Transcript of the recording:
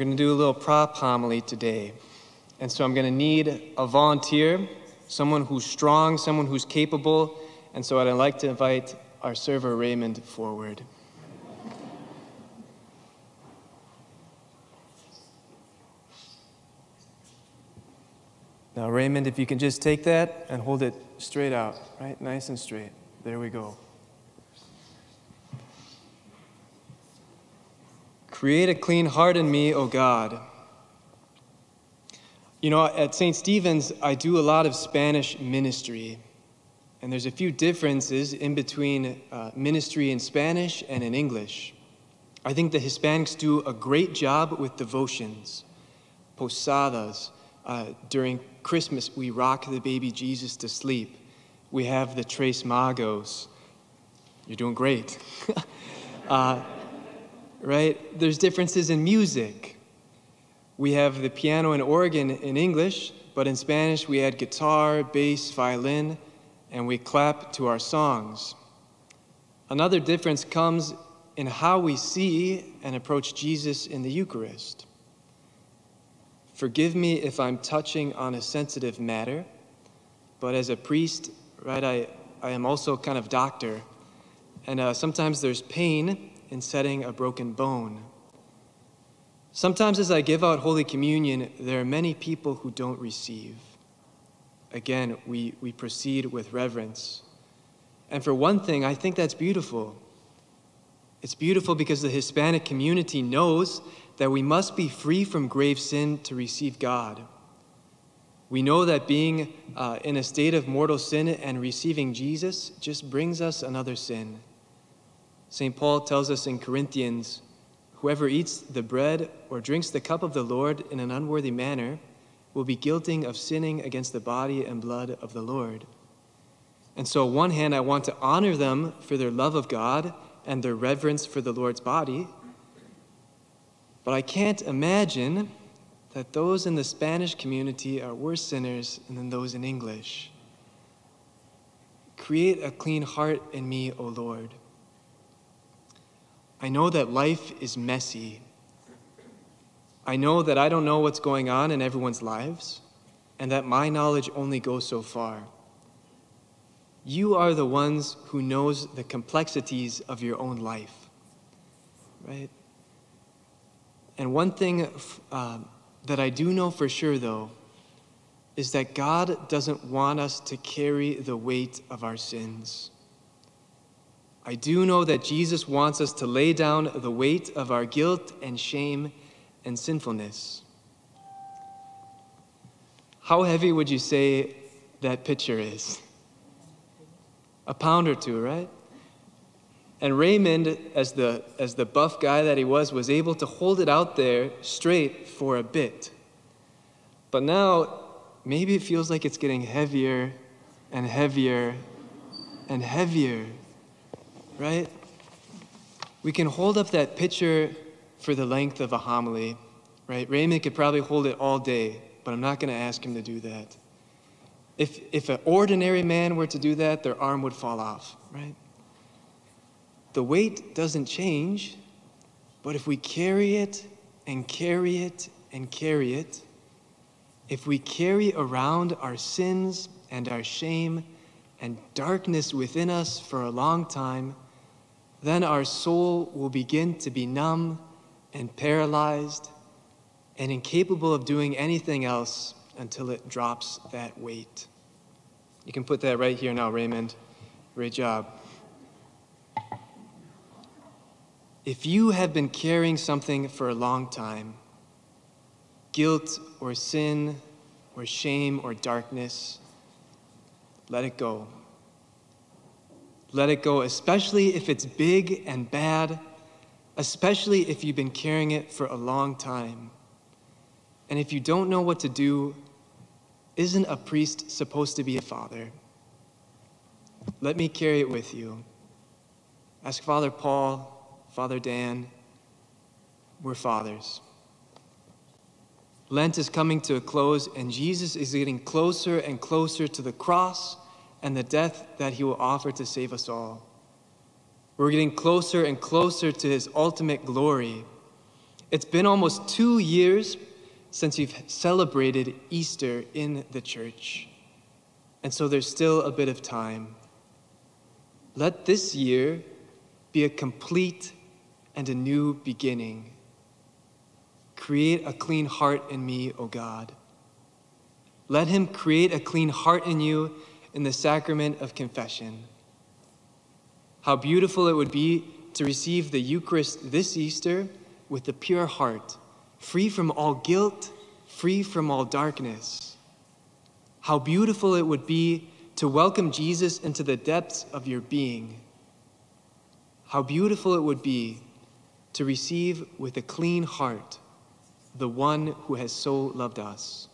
going to do a little prop homily today. And so I'm going to need a volunteer, someone who's strong, someone who's capable. And so I'd like to invite our server, Raymond, forward. Now, Raymond, if you can just take that and hold it straight out, right? Nice and straight. There we go. Create a clean heart in me, O God. You know, at St. Stephen's, I do a lot of Spanish ministry. And there's a few differences in between ministry in Spanish and in English. I think the Hispanics do a great job with devotions, posadas. During Christmas, we rock the baby Jesus to sleep. We have the Tres Magos. You're doing great. Right? There's differences in music. We have the piano and organ in English, but in Spanish we add guitar, bass, violin, and we clap to our songs. Another difference comes in how we see and approach Jesus in the Eucharist. Forgive me if I'm touching on a sensitive matter, but as a priest, right, I am also kind of doctor, and sometimes there's pain in setting a broken bone. Sometimes as I give out Holy Communion, there are many people who don't receive. Again, we proceed with reverence. And for one thing, I think that's beautiful. It's beautiful because the Hispanic community knows that we must be free from grave sin to receive God. We know that being in a state of mortal sin and receiving Jesus just brings us another sin. St. Paul tells us in Corinthians, whoever eats the bread or drinks the cup of the Lord in an unworthy manner will be guilty of sinning against the body and blood of the Lord. And so on one hand, I want to honor them for their love of God and their reverence for the Lord's body, but I can't imagine that those in the Spanish community are worse sinners than those in English. Create a clean heart in me, O Lord. I know that life is messy. I know that I don't know what's going on in everyone's lives, and that my knowledge only goes so far. You are the ones who knows the complexities of your own life, right? And one thing that I do know for sure, though, is that God doesn't want us to carry the weight of our sins. I do know that Jesus wants us to lay down the weight of our guilt and shame and sinfulness. How heavy would you say that pitcher is? A pound or two, right? And Raymond, as the buff guy that he was able to hold it out there straight for a bit. But now, maybe it feels like it's getting heavier and heavier and heavier, right? We can hold up that pitcher for the length of a homily, right? Raymond could probably hold it all day, but I'm not going to ask him to do that. If an ordinary man were to do that, their arm would fall off, right? The weight doesn't change, but if we carry it and carry it and carry it, if we carry around our sins and our shame and darkness within us for a long time, then our soul will begin to be numb and paralyzed and incapable of doing anything else until it drops that weight. You can put that right here now, Raymond. Great job. If you have been carrying something for a long time, guilt or sin or shame or darkness, let it go. Let it go, especially if it's big and bad, especially if you've been carrying it for a long time. And if you don't know what to do, isn't a priest supposed to be a father? Let me carry it with you. Ask Father Paul, Father Dan, we're fathers. Lent is coming to a close, and Jesus is getting closer and closer to the cross and the death that he will offer to save us all. We're getting closer and closer to his ultimate glory. It's been almost 2 years since you've celebrated Easter in the church. And so there's still a bit of time. Let this year be a complete and a new beginning. Create a clean heart in me, O God. Let him create a clean heart in you in the sacrament of confession. How beautiful it would be to receive the Eucharist this Easter with a pure heart, free from all guilt, free from all darkness. How beautiful it would be to welcome Jesus into the depths of your being. How beautiful it would be to receive with a clean heart the one who has so loved us.